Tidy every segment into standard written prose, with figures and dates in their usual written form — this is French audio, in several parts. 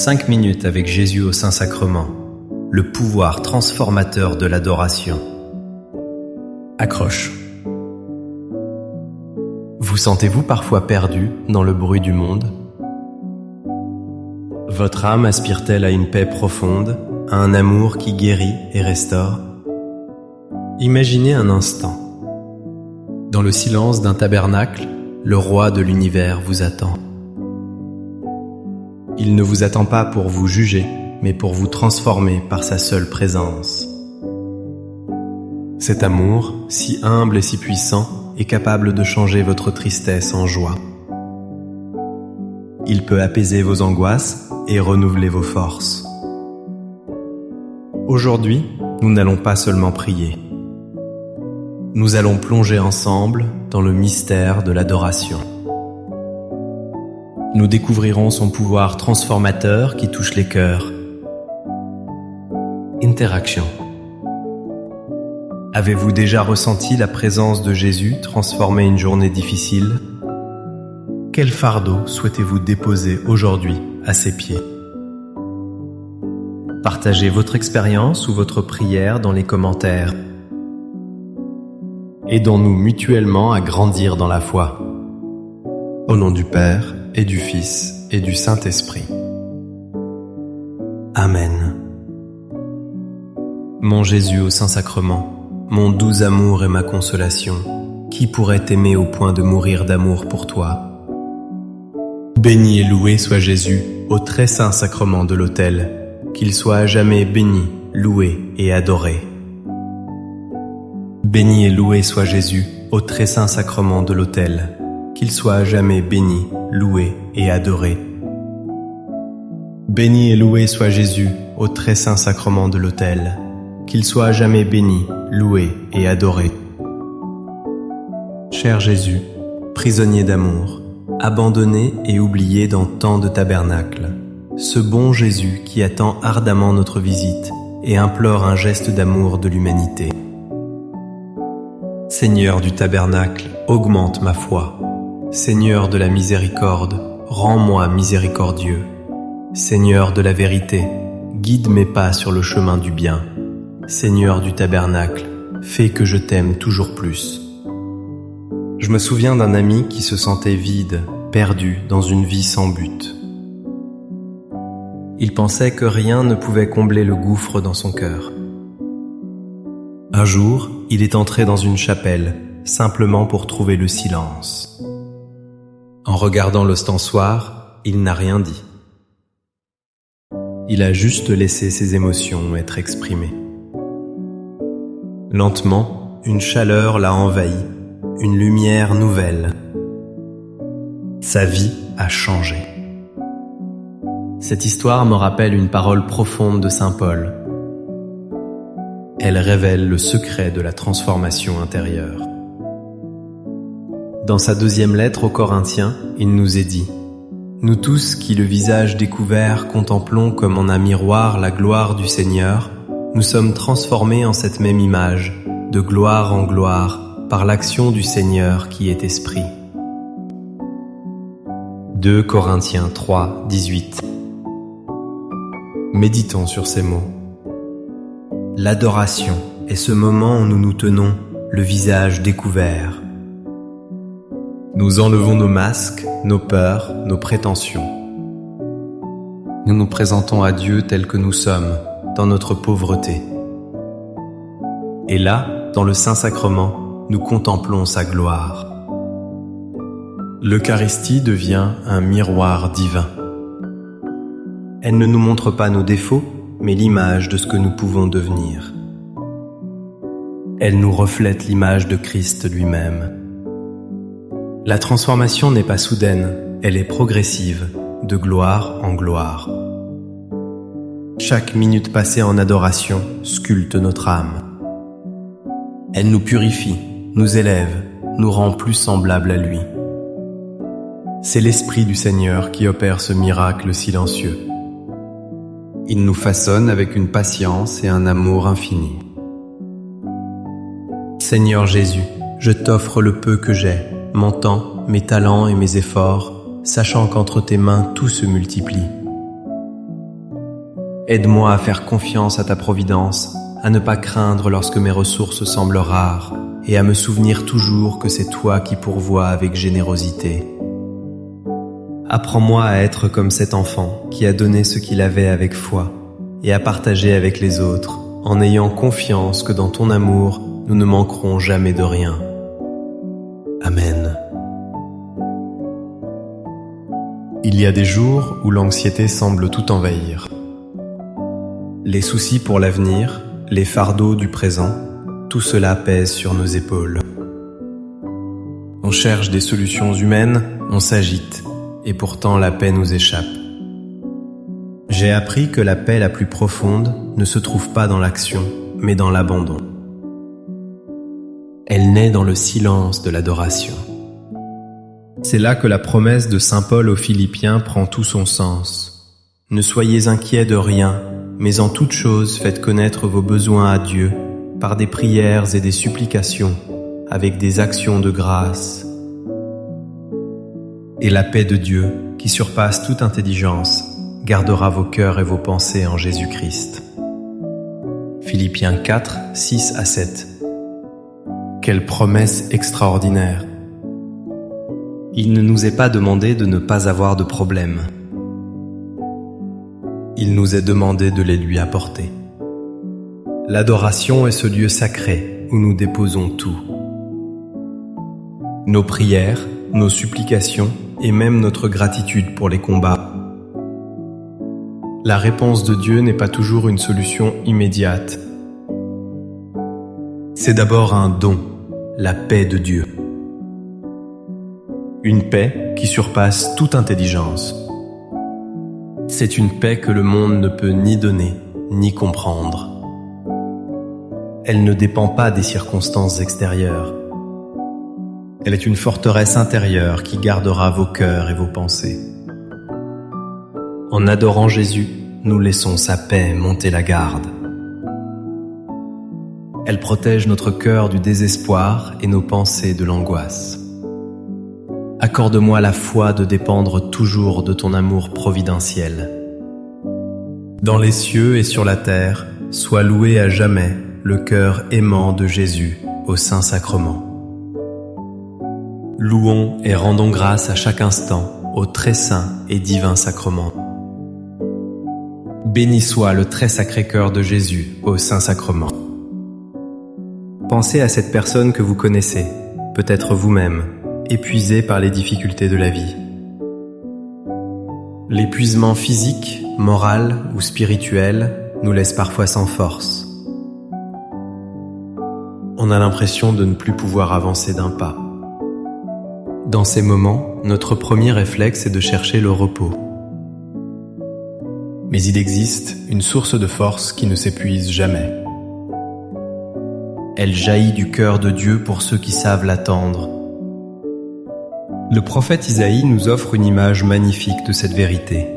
5 minutes avec Jésus au Saint-Sacrement, le pouvoir transformateur de l'adoration. Accroche. Vous sentez-vous parfois perdu dans le bruit du monde? Votre âme aspire-t-elle à une paix profonde, à un amour qui guérit et restaure? Imaginez un instant. Dans le silence d'un tabernacle, le roi de l'univers vous attend. Il ne vous attend pas pour vous juger, mais pour vous transformer par sa seule présence. Cet amour, si humble et si puissant, est capable de changer votre tristesse en joie. Il peut apaiser vos angoisses et renouveler vos forces. Aujourd'hui, nous n'allons pas seulement prier. Nous allons plonger ensemble dans le mystère de l'adoration. Nous découvrirons son pouvoir transformateur qui touche les cœurs. Interaction. Avez-vous déjà ressenti la présence de Jésus transformer une journée difficile? Quel fardeau souhaitez-vous déposer aujourd'hui à ses pieds? Partagez votre expérience ou votre prière dans les commentaires. Aidons-nous mutuellement à grandir dans la foi. Au nom du Père, et du Fils, et du Saint-Esprit. Amen. Mon Jésus au Saint-Sacrement, mon doux amour et ma consolation, qui pourrait t'aimer au point de mourir d'amour pour toi? Béni et loué soit Jésus au très saint sacrement de l'autel, qu'il soit à jamais béni, loué et adoré. Béni et loué soit Jésus au très saint sacrement de l'autel, qu'il soit à jamais béni, loué et adoré. Béni et loué soit Jésus au très saint sacrement de l'autel, qu'il soit à jamais béni, loué et adoré. Cher Jésus, prisonnier d'amour, abandonné et oublié dans tant de tabernacles, ce bon Jésus qui attend ardemment notre visite et implore un geste d'amour de l'humanité. Seigneur du tabernacle, augmente ma foi. Seigneur de la miséricorde, rends-moi miséricordieux. Seigneur de la vérité, guide mes pas sur le chemin du bien. Seigneur du tabernacle, fais que je t'aime toujours plus. Je me souviens d'un ami qui se sentait vide, perdu dans une vie sans but. Il pensait que rien ne pouvait combler le gouffre dans son cœur. Un jour, il est entré dans une chapelle, simplement pour trouver le silence. En regardant l'ostensoir, il n'a rien dit. Il a juste laissé ses émotions être exprimées. Lentement, une chaleur l'a envahi, une lumière nouvelle. Sa vie a changé. Cette histoire me rappelle une parole profonde de saint Paul. Elle révèle le secret de la transformation intérieure. Dans sa deuxième lettre aux Corinthiens, il nous est dit: Nous tous qui le visage découvert contemplons comme en un miroir la gloire du Seigneur, nous sommes transformés en cette même image, de gloire en gloire, par l'action du Seigneur qui est Esprit. 2 Corinthiens 3, 18. Méditons sur ces mots. L'adoration est ce moment où nous nous tenons, le visage découvert. Nous enlevons nos masques, nos peurs, nos prétentions. Nous nous présentons à Dieu tel que nous sommes, dans notre pauvreté. Et là, dans le Saint-Sacrement, nous contemplons sa gloire. L'Eucharistie devient un miroir divin. Elle ne nous montre pas nos défauts, mais l'image de ce que nous pouvons devenir. Elle nous reflète l'image de Christ lui-même. La transformation n'est pas soudaine, elle est progressive, de gloire en gloire. Chaque minute passée en adoration sculpte notre âme. Elle nous purifie, nous élève, nous rend plus semblables à lui. C'est l'Esprit du Seigneur qui opère ce miracle silencieux. Il nous façonne avec une patience et un amour infini. Seigneur Jésus, je t'offre le peu que j'ai, mon temps, mes talents et mes efforts, sachant qu'entre tes mains tout se multiplie. Aide-moi à faire confiance à ta providence, à ne pas craindre lorsque mes ressources semblent rares, et à me souvenir toujours que c'est toi qui pourvois avec générosité. Apprends-moi à être comme cet enfant qui a donné ce qu'il avait avec foi, et à partager avec les autres, en ayant confiance que dans ton amour, nous ne manquerons jamais de rien. Amen. Il y a des jours où l'anxiété semble tout envahir. Les soucis pour l'avenir, les fardeaux du présent, tout cela pèse sur nos épaules. On cherche des solutions humaines, on s'agite, et pourtant la paix nous échappe. J'ai appris que la paix la plus profonde ne se trouve pas dans l'action, mais dans l'abandon. Elle naît dans le silence de l'adoration. C'est là que la promesse de saint Paul aux Philippiens prend tout son sens. Ne soyez inquiets de rien, mais en toute chose faites connaître vos besoins à Dieu par des prières et des supplications, avec des actions de grâce. Et la paix de Dieu, qui surpasse toute intelligence, gardera vos cœurs et vos pensées en Jésus-Christ. Philippiens 4, 6 à 7. Quelle promesse extraordinaire! Il ne nous est pas demandé de ne pas avoir de problèmes. Il nous est demandé de les lui apporter. L'adoration est ce lieu sacré où nous déposons tout. Nos prières, nos supplications et même notre gratitude pour les combats. La réponse de Dieu n'est pas toujours une solution immédiate. C'est d'abord un don, la paix de Dieu. Une paix qui surpasse toute intelligence. C'est une paix que le monde ne peut ni donner, ni comprendre. Elle ne dépend pas des circonstances extérieures. Elle est une forteresse intérieure qui gardera vos cœurs et vos pensées. En adorant Jésus, nous laissons sa paix monter la garde. Elle protège notre cœur du désespoir et nos pensées de l'angoisse. Accorde-moi la foi de dépendre toujours de ton amour providentiel. Dans les cieux et sur la terre, sois loué à jamais le cœur aimant de Jésus au Saint-Sacrement. Louons et rendons grâce à chaque instant au très saint et divin sacrement. Béni soit le très sacré cœur de Jésus au Saint-Sacrement. Pensez à cette personne que vous connaissez, peut-être vous-même, épuisé par les difficultés de la vie. L'épuisement physique, moral ou spirituel nous laisse parfois sans force. On a l'impression de ne plus pouvoir avancer d'un pas. Dans ces moments, notre premier réflexe est de chercher le repos. Mais il existe une source de force qui ne s'épuise jamais. Elle jaillit du cœur de Dieu pour ceux qui savent l'attendre. Le prophète Isaïe nous offre une image magnifique de cette vérité.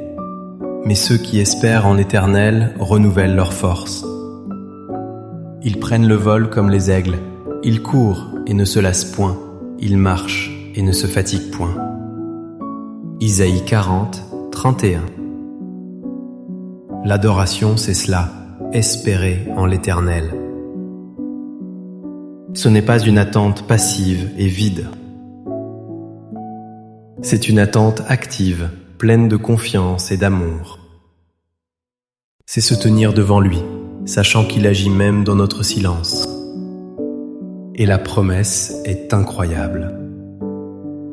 Mais ceux qui espèrent en l'Éternel renouvellent leur force. Ils prennent le vol comme les aigles. Ils courent et ne se lassent point. Ils marchent et ne se fatiguent point. Isaïe 40, 31. L'adoration, c'est cela, espérer en l'Éternel. Ce n'est pas une attente passive et vide. C'est une attente active, pleine de confiance et d'amour. C'est se tenir devant lui, sachant qu'il agit même dans notre silence. Et la promesse est incroyable.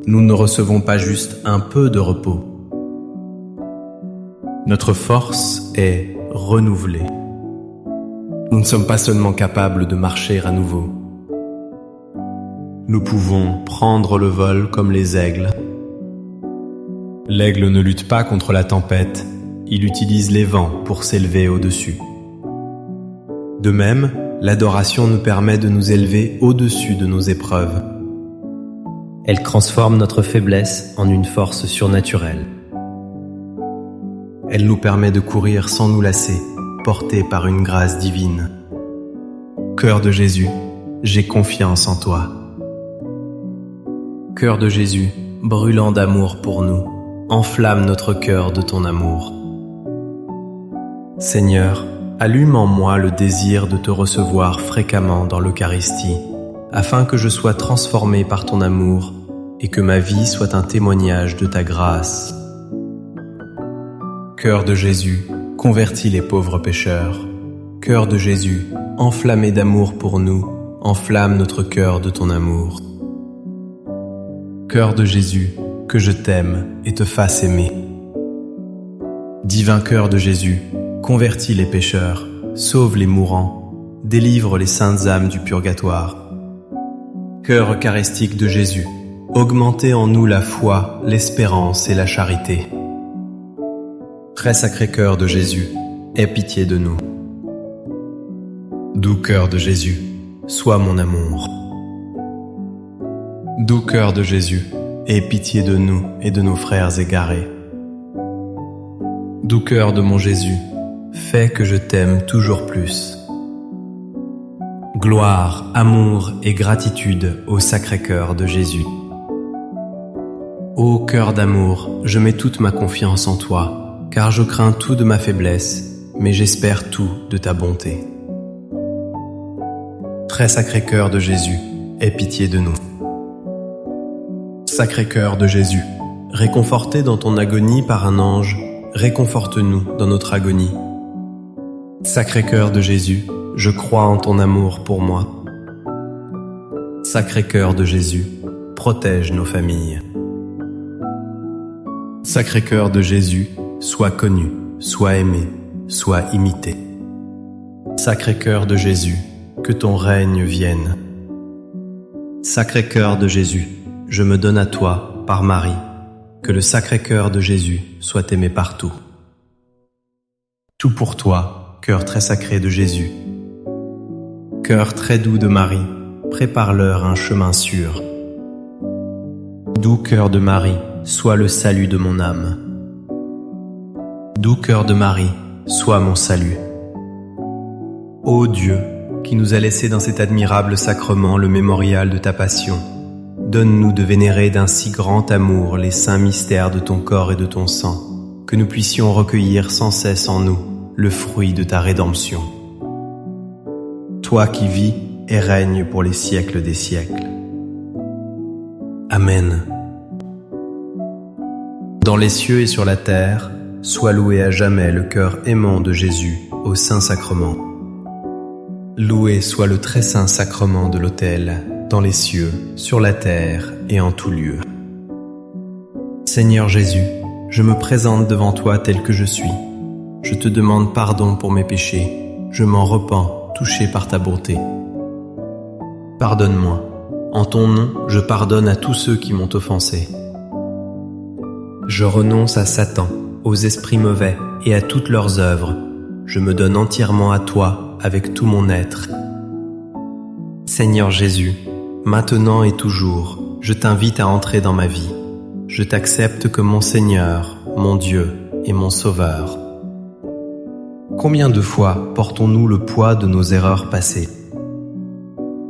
Nous ne recevons pas juste un peu de repos. Notre force est renouvelée. Nous ne sommes pas seulement capables de marcher à nouveau. Nous pouvons prendre le vol comme les aigles. L'aigle ne lutte pas contre la tempête, il utilise les vents pour s'élever au-dessus. De même, l'adoration nous permet de nous élever au-dessus de nos épreuves. Elle transforme notre faiblesse en une force surnaturelle. Elle nous permet de courir sans nous lasser, portés par une grâce divine. Cœur de Jésus, j'ai confiance en toi. Cœur de Jésus, brûlant d'amour pour nous, enflamme notre cœur de ton amour. Seigneur, allume en moi le désir de te recevoir fréquemment dans l'Eucharistie, afin que je sois transformé par ton amour et que ma vie soit un témoignage de ta grâce. Cœur de Jésus, convertis les pauvres pécheurs. Cœur de Jésus, enflammé d'amour pour nous, enflamme notre cœur de ton amour. Cœur de Jésus, que je t'aime et te fasse aimer. Divin cœur de Jésus, convertis les pécheurs, sauve les mourants, délivre les saintes âmes du purgatoire. Cœur eucharistique de Jésus, augmentez en nous la foi, l'espérance et la charité. Très sacré cœur de Jésus, aie pitié de nous. Doux cœur de Jésus, sois mon amour. Doux cœur de Jésus, aie pitié de nous et de nos frères égarés. Doux cœur de mon Jésus, fais que je t'aime toujours plus. Gloire, amour et gratitude au Sacré-Cœur de Jésus. Ô cœur d'amour, je mets toute ma confiance en toi, car je crains tout de ma faiblesse, mais j'espère tout de ta bonté. Très sacré cœur de Jésus, aie pitié de nous. Sacré cœur de Jésus, réconforté dans ton agonie par un ange, réconforte-nous dans notre agonie. Sacré cœur de Jésus, je crois en ton amour pour moi. Sacré cœur de Jésus, protège nos familles. Sacré cœur de Jésus, sois connu, sois aimé, sois imité. Sacré cœur de Jésus, que ton règne vienne. Sacré cœur de Jésus, je me donne à toi, par Marie, que le sacré cœur de Jésus soit aimé partout. Tout pour toi, cœur très sacré de Jésus. Cœur très doux de Marie, prépare-leur un chemin sûr. Doux cœur de Marie, sois le salut de mon âme. Doux cœur de Marie, sois mon salut. Ô Dieu, qui nous a laissé dans cet admirable sacrement le mémorial de ta passion, donne-nous de vénérer d'un si grand amour les saints mystères de ton corps et de ton sang, que nous puissions recueillir sans cesse en nous le fruit de ta rédemption. Toi qui vis et règnes pour les siècles des siècles. Amen. Dans les cieux et sur la terre, soit loué à jamais le cœur aimant de Jésus au Saint-Sacrement. Loué soit le très saint sacrement de l'autel, dans les cieux, sur la terre et en tout lieu. Seigneur Jésus, je me présente devant toi tel que je suis. Je te demande pardon pour mes péchés. Je m'en repens, touché par ta bonté. Pardonne-moi. En ton nom, je pardonne à tous ceux qui m'ont offensé. Je renonce à Satan, aux esprits mauvais et à toutes leurs œuvres. Je me donne entièrement à toi avec tout mon être. Seigneur Jésus, maintenant et toujours, je t'invite à entrer dans ma vie. Je t'accepte comme mon Seigneur, mon Dieu et mon Sauveur. Combien de fois portons-nous le poids de nos erreurs passées?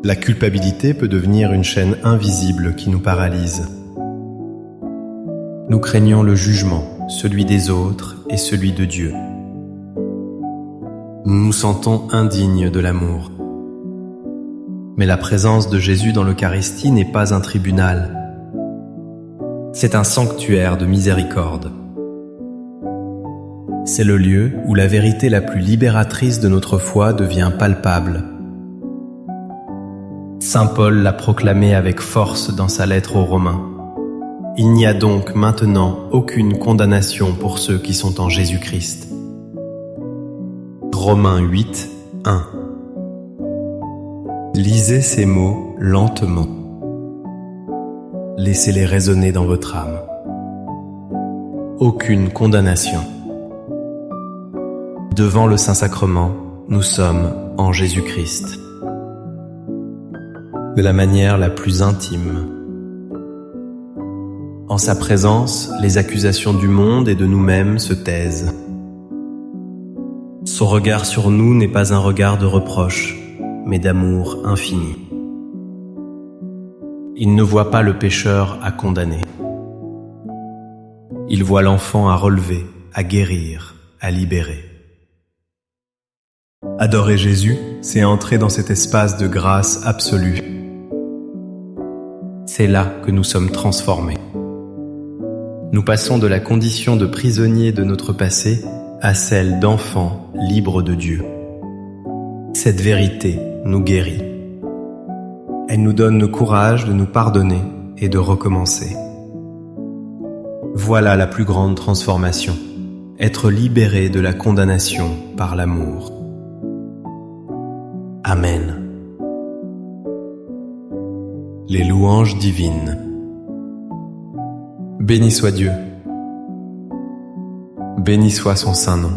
La culpabilité peut devenir une chaîne invisible qui nous paralyse. Nous craignons le jugement, celui des autres et celui de Dieu. Nous nous sentons indignes de l'amour. Mais la présence de Jésus dans l'Eucharistie n'est pas un tribunal. C'est un sanctuaire de miséricorde. C'est le lieu où la vérité la plus libératrice de notre foi devient palpable. Saint Paul l'a proclamé avec force dans sa lettre aux Romains. Il n'y a donc maintenant aucune condamnation pour ceux qui sont en Jésus-Christ. Romains 8, 1. Lisez ces mots lentement. Laissez-les résonner dans votre âme. Aucune condamnation. Devant le Saint-Sacrement, nous sommes en Jésus-Christ. De la manière la plus intime. En sa présence, les accusations du monde et de nous-mêmes se taisent. Son regard sur nous n'est pas un regard de reproche, mais d'amour infini. Il ne voit pas le pécheur à condamner. Il voit l'enfant à relever, à guérir, à libérer. Adorer Jésus, c'est entrer dans cet espace de grâce absolue. C'est là que nous sommes transformés. Nous passons de la condition de prisonnier de notre passé à celle d'enfant libre de Dieu. Cette vérité nous guérit. Elle nous donne le courage de nous pardonner et de recommencer. Voilà la plus grande transformation, être libéré de la condamnation par l'amour. Amen. Les louanges divines. Béni soit Dieu. Béni soit son saint nom.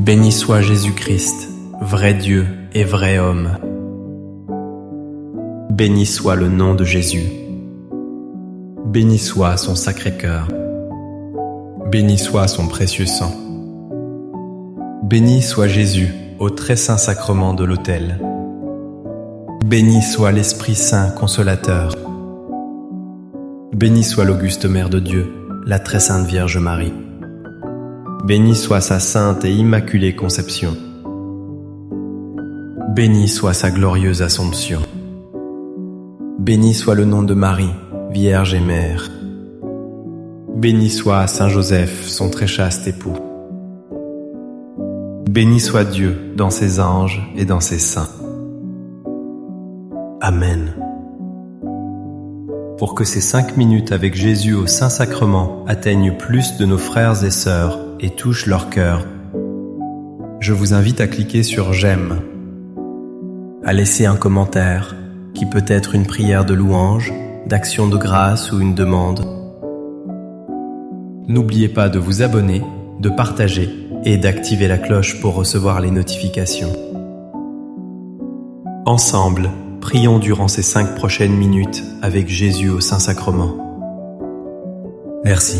Béni soit Jésus-Christ, vrai Dieu et vrai homme. Béni soit le nom de Jésus. Béni soit son sacré cœur. Béni soit son précieux sang. Béni soit Jésus au très saint sacrement de l'autel. Béni soit l'Esprit Saint consolateur. Béni soit l'auguste Mère de Dieu, la très sainte Vierge Marie. Béni soit sa sainte et immaculée conception. Béni soit sa glorieuse Assomption. Béni soit le nom de Marie, Vierge et Mère. Béni soit Saint Joseph, son très chaste époux. Béni soit Dieu dans ses anges et dans ses saints. Amen. Pour que ces 5 minutes avec Jésus au Saint-Sacrement atteignent plus de nos frères et sœurs et touchent leur cœur, je vous invite à cliquer sur « J'aime », à laisser un commentaire qui peut être une prière de louange, d'action de grâce ou une demande. N'oubliez pas de vous abonner, de partager et d'activer la cloche pour recevoir les notifications. Ensemble, prions durant ces 5 prochaines minutes avec Jésus au Saint-Sacrement. Merci.